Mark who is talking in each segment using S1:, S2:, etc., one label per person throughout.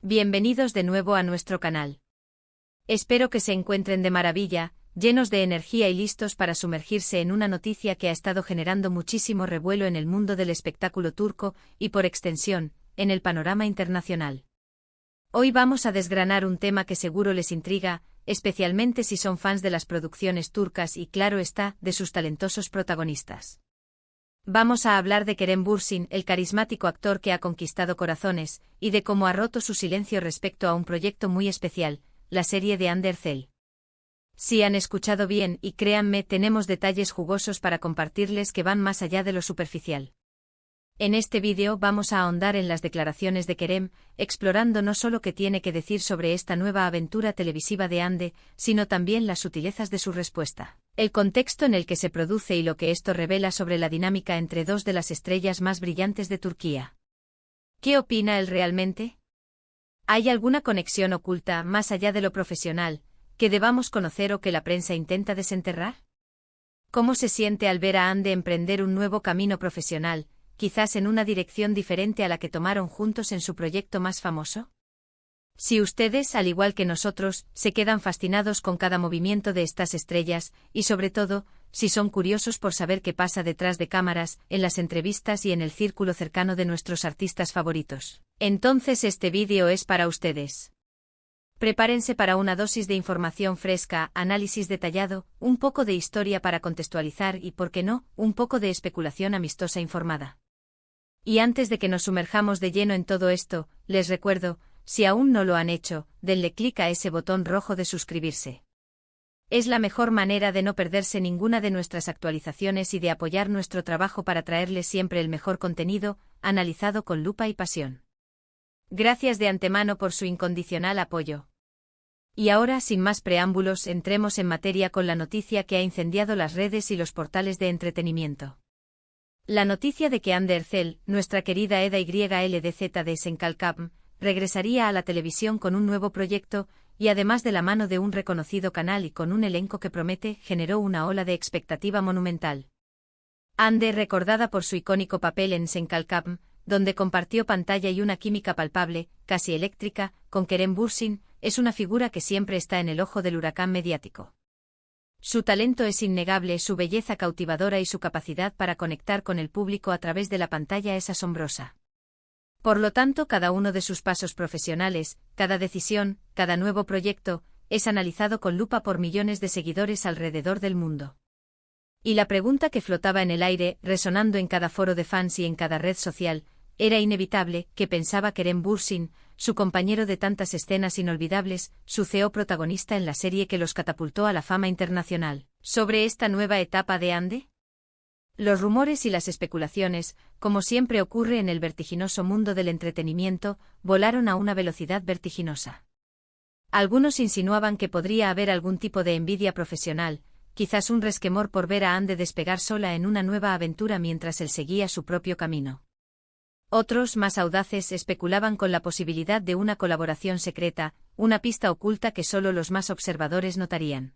S1: Bienvenidos de nuevo a nuestro canal. Espero que se encuentren de maravilla, llenos de energía y listos para sumergirse en una noticia que ha estado generando muchísimo revuelo en el mundo del espectáculo turco y, por extensión, en el panorama internacional. Hoy vamos a desgranar un tema que seguro les intriga, especialmente si son fans de las producciones turcas y, claro está, de sus talentosos protagonistas. Vamos a hablar de Kerem Bürsin, el carismático actor que ha conquistado corazones, y de cómo ha roto su silencio respecto a un proyecto muy especial, la serie de Hande Erçel. Si han escuchado bien, y créanme, tenemos detalles jugosos para compartirles que van más allá de lo superficial. En este vídeo vamos a ahondar en las declaraciones de Kerem, explorando no solo qué tiene que decir sobre esta nueva aventura televisiva de Hande, sino también las sutilezas de su respuesta, el contexto en el que se produce y lo que esto revela sobre la dinámica entre dos de las estrellas más brillantes de Turquía. ¿Qué opina él realmente? ¿Hay alguna conexión oculta, más allá de lo profesional, que debamos conocer o que la prensa intenta desenterrar? ¿Cómo se siente al ver a Hande emprender un nuevo camino profesional, quizás en una dirección diferente a la que tomaron juntos en su proyecto más famoso? Si ustedes, al igual que nosotros, se quedan fascinados con cada movimiento de estas estrellas, y sobre todo, si son curiosos por saber qué pasa detrás de cámaras, en las entrevistas y en el círculo cercano de nuestros artistas favoritos, entonces este vídeo es para ustedes. Prepárense para una dosis de información fresca, análisis detallado, un poco de historia para contextualizar y, por qué no, un poco de especulación amistosa informada. Y antes de que nos sumerjamos de lleno en todo esto, les recuerdo, si aún no lo han hecho, denle clic a ese botón rojo de suscribirse. Es la mejor manera de no perderse ninguna de nuestras actualizaciones y de apoyar nuestro trabajo para traerles siempre el mejor contenido, analizado con lupa y pasión. Gracias de antemano por su incondicional apoyo. Y ahora, sin más preámbulos, entremos en materia con la noticia que ha incendiado las redes y los portales de entretenimiento. La noticia de que Hande Erçel, nuestra querida Eda YLDZ de Senkalkapm, regresaría a la televisión con un nuevo proyecto, y además de la mano de un reconocido canal y con un elenco que promete, generó una ola de expectativa monumental. Hande, recordada por su icónico papel en Senkalkapm, donde compartió pantalla y una química palpable, casi eléctrica, con Kerem Bürsin, es una figura que siempre está en el ojo del huracán mediático. Su talento es innegable, su belleza cautivadora y su capacidad para conectar con el público a través de la pantalla es asombrosa. Por lo tanto, cada uno de sus pasos profesionales, cada decisión, cada nuevo proyecto, es analizado con lupa por millones de seguidores alrededor del mundo. Y la pregunta que flotaba en el aire, resonando en cada foro de fans y en cada red social, era inevitable: ¿qué pensaba Kerem Bürsin, su compañero de tantas escenas inolvidables, su CEO protagonista en la serie que los catapultó a la fama internacional, sobre esta nueva etapa de Hande? Los rumores y las especulaciones, como siempre ocurre en el vertiginoso mundo del entretenimiento, volaron a una velocidad vertiginosa. Algunos insinuaban que podría haber algún tipo de envidia profesional, quizás un resquemor por ver a Hande despegar sola en una nueva aventura mientras él seguía su propio camino. Otros, más audaces, especulaban con la posibilidad de una colaboración secreta, una pista oculta que solo los más observadores notarían.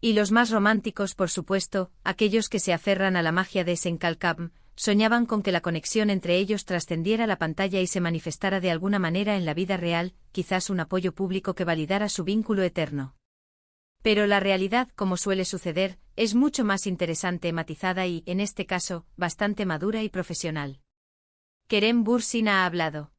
S1: Y los más románticos, por supuesto, aquellos que se aferran a la magia de Senkalkapm, soñaban con que la conexión entre ellos trascendiera la pantalla y se manifestara de alguna manera en la vida real, quizás un apoyo público que validara su vínculo eterno. Pero la realidad, como suele suceder, es mucho más interesante, matizada y, en este caso, bastante madura y profesional. Kerem Bürsin ha hablado.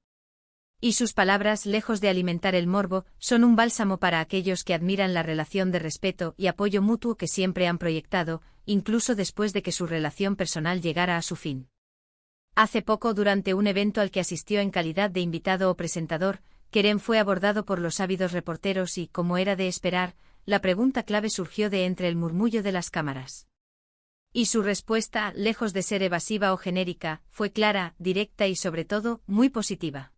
S1: Y sus palabras, lejos de alimentar el morbo, son un bálsamo para aquellos que admiran la relación de respeto y apoyo mutuo que siempre han proyectado, incluso después de que su relación personal llegara a su fin. Hace poco, durante un evento al que asistió en calidad de invitado o presentador, Kerem fue abordado por los ávidos reporteros y, como era de esperar, la pregunta clave surgió de entre el murmullo de las cámaras. Y su respuesta, lejos de ser evasiva o genérica, fue clara, directa y sobre todo, muy positiva.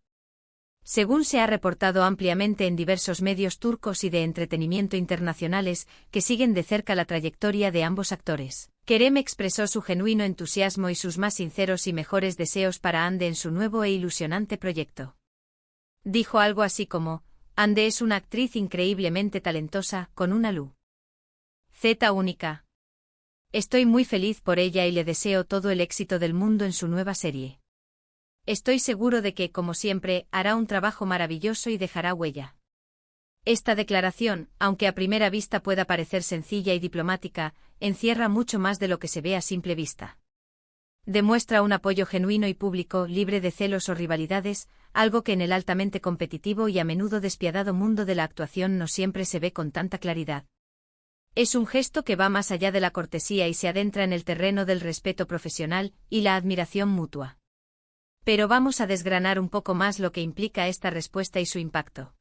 S1: Según se ha reportado ampliamente en diversos medios turcos y de entretenimiento internacionales, que siguen de cerca la trayectoria de ambos actores, Kerem expresó su genuino entusiasmo y sus más sinceros y mejores deseos para Hande en su nuevo e ilusionante proyecto. Dijo algo así como: Hande es una actriz increíblemente talentosa, con una luz única. Estoy muy feliz por ella y le deseo todo el éxito del mundo en su nueva serie. Estoy seguro de que, como siempre, hará un trabajo maravilloso y dejará huella. Esta declaración, aunque a primera vista pueda parecer sencilla y diplomática, encierra mucho más de lo que se ve a simple vista. Demuestra un apoyo genuino y público, libre de celos o rivalidades, algo que en el altamente competitivo y a menudo despiadado mundo de la actuación no siempre se ve con tanta claridad. Es un gesto que va más allá de la cortesía y se adentra en el terreno del respeto profesional y la admiración mutua. Pero vamos a desgranar un poco más lo que implica esta respuesta y su impacto.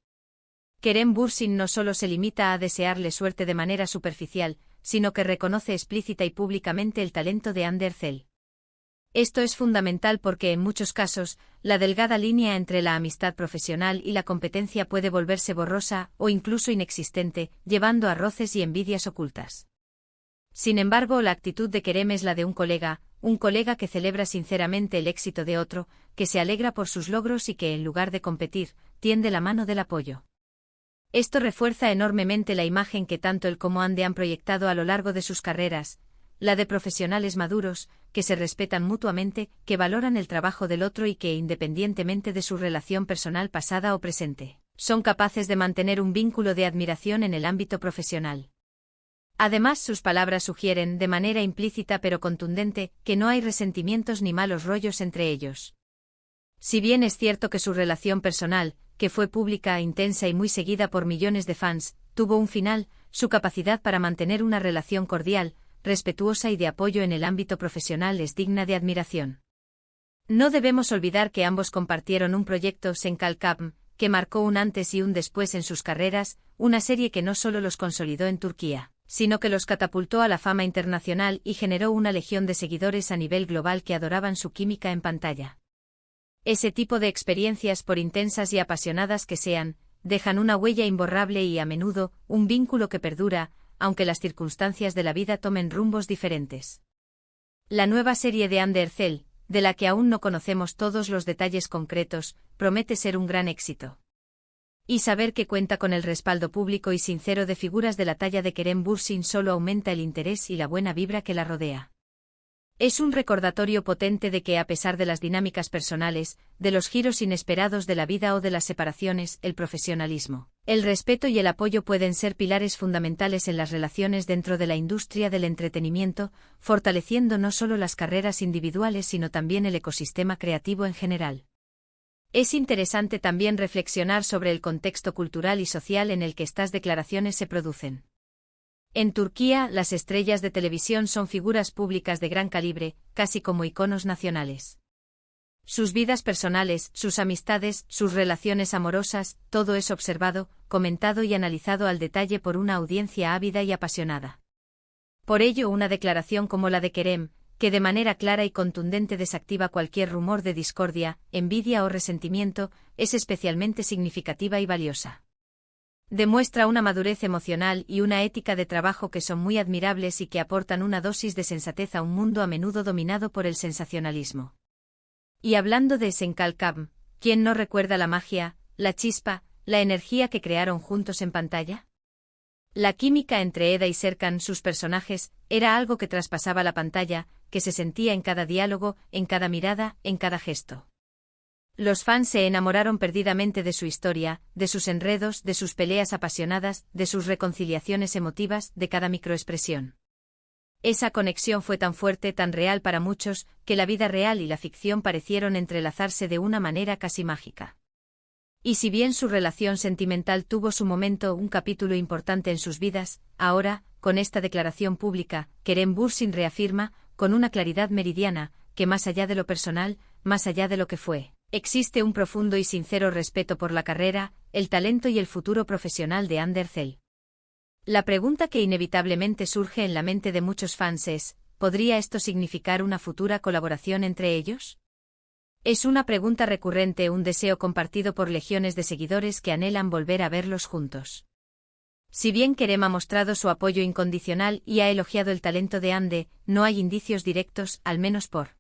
S1: Kerem Bürsin no solo se limita a desearle suerte de manera superficial, sino que reconoce explícita y públicamente el talento de Hande Erçel. Esto es fundamental porque en muchos casos, la delgada línea entre la amistad profesional y la competencia puede volverse borrosa o incluso inexistente, llevando a roces y envidias ocultas. Sin embargo, la actitud de Kerem es la de un colega que celebra sinceramente el éxito de otro, que se alegra por sus logros y que en lugar de competir, tiende la mano del apoyo. Esto refuerza enormemente la imagen que tanto él como Hande han proyectado a lo largo de sus carreras, la de profesionales maduros, que se respetan mutuamente, que valoran el trabajo del otro y que, independientemente de su relación personal pasada o presente, son capaces de mantener un vínculo de admiración en el ámbito profesional. Además, sus palabras sugieren, de manera implícita pero contundente, que no hay resentimientos ni malos rollos entre ellos. Si bien es cierto que su relación personal, que fue pública, intensa y muy seguida por millones de fans, tuvo un final, su capacidad para mantener una relación cordial, respetuosa y de apoyo en el ámbito profesional es digna de admiración. No debemos olvidar que ambos compartieron un proyecto Senkalkam, que marcó un antes y un después en sus carreras, una serie que no solo los consolidó en Turquía, sino que los catapultó a la fama internacional y generó una legión de seguidores a nivel global que adoraban su química en pantalla. Ese tipo de experiencias, por intensas y apasionadas que sean, dejan una huella imborrable y, a menudo, un vínculo que perdura, aunque las circunstancias de la vida tomen rumbos diferentes. La nueva serie de Hande Erçel, de la que aún no conocemos todos los detalles concretos, promete ser un gran éxito. Y saber que cuenta con el respaldo público y sincero de figuras de la talla de Kerem Bürsin solo aumenta el interés y la buena vibra que la rodea. Es un recordatorio potente de que, a pesar de las dinámicas personales, de los giros inesperados de la vida o de las separaciones, el profesionalismo, el respeto y el apoyo pueden ser pilares fundamentales en las relaciones dentro de la industria del entretenimiento, fortaleciendo no solo las carreras individuales sino también el ecosistema creativo en general. Es interesante también reflexionar sobre el contexto cultural y social en el que estas declaraciones se producen. En Turquía, las estrellas de televisión son figuras públicas de gran calibre, casi como iconos nacionales. Sus vidas personales, sus amistades, sus relaciones amorosas, todo es observado, comentado y analizado al detalle por una audiencia ávida y apasionada. Por ello, una declaración como la de Kerem, que de manera clara y contundente desactiva cualquier rumor de discordia, envidia o resentimiento, es especialmente significativa y valiosa. Demuestra una madurez emocional y una ética de trabajo que son muy admirables y que aportan una dosis de sensatez a un mundo a menudo dominado por el sensacionalismo. Y hablando de Senkalkam, ¿quién no recuerda la magia, la chispa, la energía que crearon juntos en pantalla? La química entre Eda y Serkan, sus personajes, era algo que traspasaba la pantalla, que se sentía en cada diálogo, en cada mirada, en cada gesto. Los fans se enamoraron perdidamente de su historia, de sus enredos, de sus peleas apasionadas, de sus reconciliaciones emotivas, de cada microexpresión. Esa conexión fue tan fuerte, tan real para muchos, que la vida real y la ficción parecieron entrelazarse de una manera casi mágica. Y si bien su relación sentimental tuvo su momento, un capítulo importante en sus vidas, ahora, con esta declaración pública, Kerem Bürsin reafirma, con una claridad meridiana, que más allá de lo personal, más allá de lo que fue, existe un profundo y sincero respeto por la carrera, el talento y el futuro profesional de Hande Erçel. La pregunta que inevitablemente surge en la mente de muchos fans es, ¿podría esto significar una futura colaboración entre ellos? Es una pregunta recurrente, un deseo compartido por legiones de seguidores que anhelan volver a verlos juntos. Si bien Kerem ha mostrado su apoyo incondicional y ha elogiado el talento de Hande, no hay indicios directos, al menos por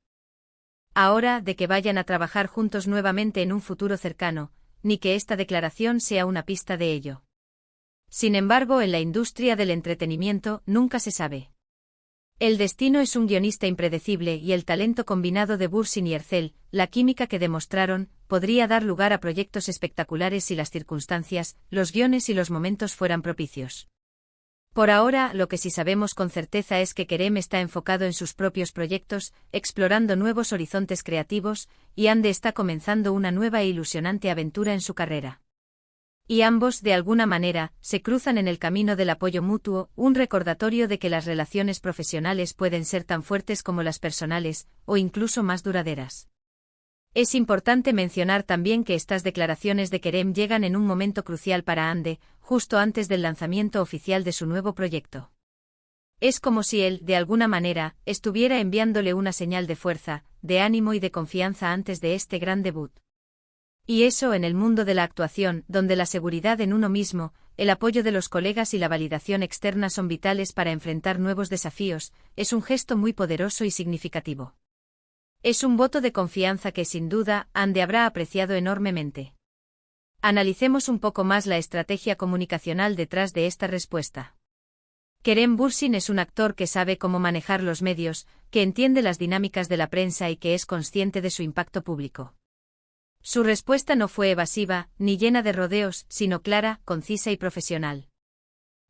S1: ahora, de que vayan a trabajar juntos nuevamente en un futuro cercano, ni que esta declaración sea una pista de ello. Sin embargo, en la industria del entretenimiento nunca se sabe. El destino es un guionista impredecible y el talento combinado de Bürsin y Ercel, la química que demostraron, podría dar lugar a proyectos espectaculares si las circunstancias, los guiones y los momentos fueran propicios. Por ahora, lo que sí sabemos con certeza es que Kerem está enfocado en sus propios proyectos, explorando nuevos horizontes creativos, y Hande está comenzando una nueva e ilusionante aventura en su carrera. Y ambos, de alguna manera, se cruzan en el camino del apoyo mutuo, un recordatorio de que las relaciones profesionales pueden ser tan fuertes como las personales, o incluso más duraderas. Es importante mencionar también que estas declaraciones de Kerem llegan en un momento crucial para Hande, justo antes del lanzamiento oficial de su nuevo proyecto. Es como si él, de alguna manera, estuviera enviándole una señal de fuerza, de ánimo y de confianza antes de este gran debut. Y eso en el mundo de la actuación, donde la seguridad en uno mismo, el apoyo de los colegas y la validación externa son vitales para enfrentar nuevos desafíos, es un gesto muy poderoso y significativo. Es un voto de confianza que sin duda Hande habrá apreciado enormemente. Analicemos un poco más la estrategia comunicacional detrás de esta respuesta. Kerem Bürsin es un actor que sabe cómo manejar los medios, que entiende las dinámicas de la prensa y que es consciente de su impacto público. Su respuesta no fue evasiva, ni llena de rodeos, sino clara, concisa y profesional.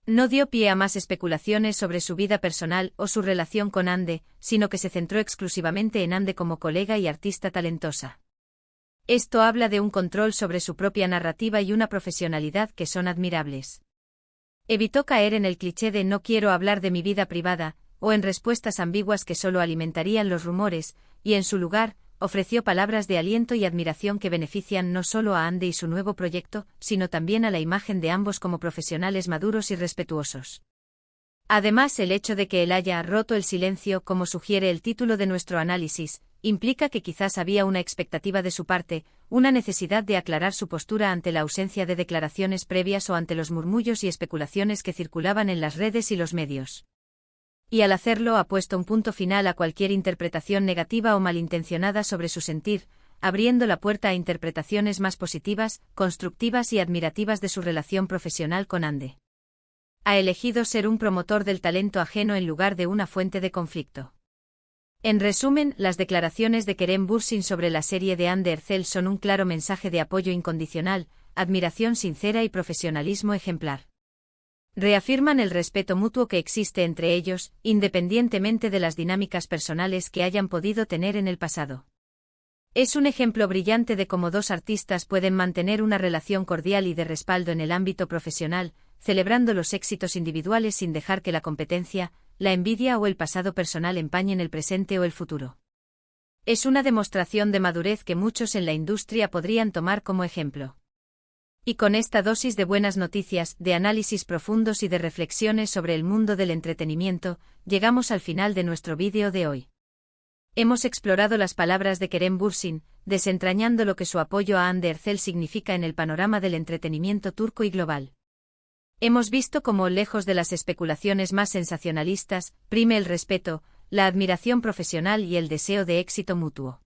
S1: No dio pie a más especulaciones sobre su vida personal o su relación con Hande, sino que se centró exclusivamente en Hande como colega y artista talentosa. Esto habla de un control sobre su propia narrativa y una profesionalidad que son admirables. Evitó caer en el cliché de no quiero hablar de mi vida privada, o en respuestas ambiguas que solo alimentarían los rumores, y en su lugar, ofreció palabras de aliento y admiración que benefician no solo a Hande y su nuevo proyecto, sino también a la imagen de ambos como profesionales maduros y respetuosos. Además, el hecho de que él haya roto el silencio, como sugiere el título de nuestro análisis, implica que quizás había una expectativa de su parte, una necesidad de aclarar su postura ante la ausencia de declaraciones previas o ante los murmullos y especulaciones que circulaban en las redes y los medios. Y al hacerlo ha puesto un punto final a cualquier interpretación negativa o malintencionada sobre su sentir, abriendo la puerta a interpretaciones más positivas, constructivas y admirativas de su relación profesional con Hande. Ha elegido ser un promotor del talento ajeno en lugar de una fuente de conflicto. En resumen, las declaraciones de Kerem Bürsin sobre la serie de Hande Ercel son un claro mensaje de apoyo incondicional, admiración sincera y profesionalismo ejemplar. Reafirman el respeto mutuo que existe entre ellos, independientemente de las dinámicas personales que hayan podido tener en el pasado. Es un ejemplo brillante de cómo dos artistas pueden mantener una relación cordial y de respaldo en el ámbito profesional, celebrando los éxitos individuales sin dejar que la competencia, la envidia o el pasado personal empañen el presente o el futuro. Es una demostración de madurez que muchos en la industria podrían tomar como ejemplo. Y con esta dosis de buenas noticias, de análisis profundos y de reflexiones sobre el mundo del entretenimiento, llegamos al final de nuestro vídeo de hoy. Hemos explorado las palabras de Kerem Bürsin, desentrañando lo que su apoyo a Hande Ercel significa en el panorama del entretenimiento turco y global. Hemos visto cómo, lejos de las especulaciones más sensacionalistas, prime el respeto, la admiración profesional y el deseo de éxito mutuo.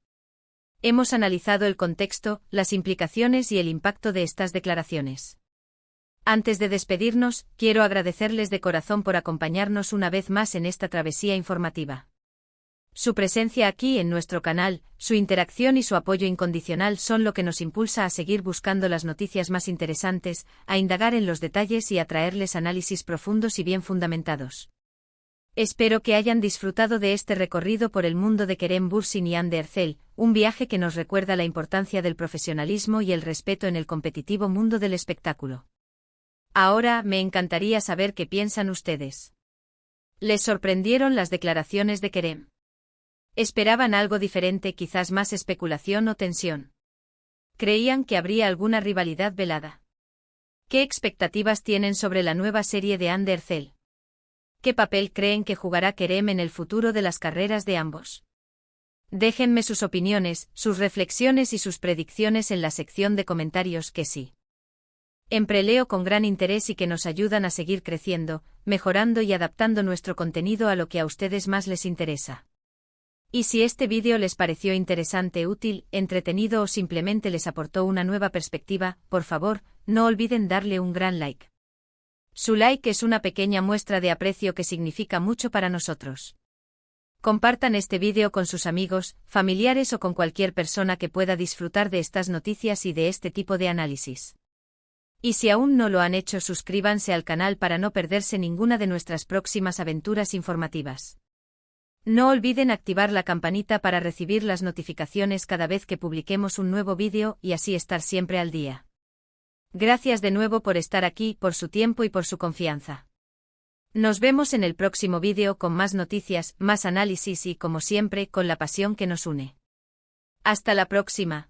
S1: Hemos analizado el contexto, las implicaciones y el impacto de estas declaraciones. Antes de despedirnos, quiero agradecerles de corazón por acompañarnos una vez más en esta travesía informativa. Su presencia aquí en nuestro canal, su interacción y su apoyo incondicional son lo que nos impulsa a seguir buscando las noticias más interesantes, a indagar en los detalles y a traerles análisis profundos y bien fundamentados. Espero que hayan disfrutado de este recorrido por el mundo de Kerem Bürsin y Hande Ercel, un viaje que nos recuerda la importancia del profesionalismo y el respeto en el competitivo mundo del espectáculo. Ahora, me encantaría saber qué piensan ustedes. ¿Les sorprendieron las declaraciones de Kerem? ¿Esperaban algo diferente, quizás más especulación o tensión? ¿Creían que habría alguna rivalidad velada? ¿Qué expectativas tienen sobre la nueva serie de Hande Ercel? ¿Qué papel creen que jugará Kerem en el futuro de las carreras de ambos? Déjenme sus opiniones, sus reflexiones y sus predicciones en la sección de comentarios que sí. Leo con gran interés y que nos ayudan a seguir creciendo, mejorando y adaptando nuestro contenido a lo que a ustedes más les interesa. Y si este vídeo les pareció interesante, útil, entretenido o simplemente les aportó una nueva perspectiva, por favor, no olviden darle un gran like. Su like es una pequeña muestra de aprecio que significa mucho para nosotros. Compartan este vídeo con sus amigos, familiares o con cualquier persona que pueda disfrutar de estas noticias y de este tipo de análisis. Y si aún no lo han hecho, suscríbanse al canal para no perderse ninguna de nuestras próximas aventuras informativas. No olviden activar la campanita para recibir las notificaciones cada vez que publiquemos un nuevo vídeo y así estar siempre al día. Gracias de nuevo por estar aquí, por su tiempo y por su confianza. Nos vemos en el próximo vídeo con más noticias, más análisis y, como siempre, con la pasión que nos une. Hasta la próxima.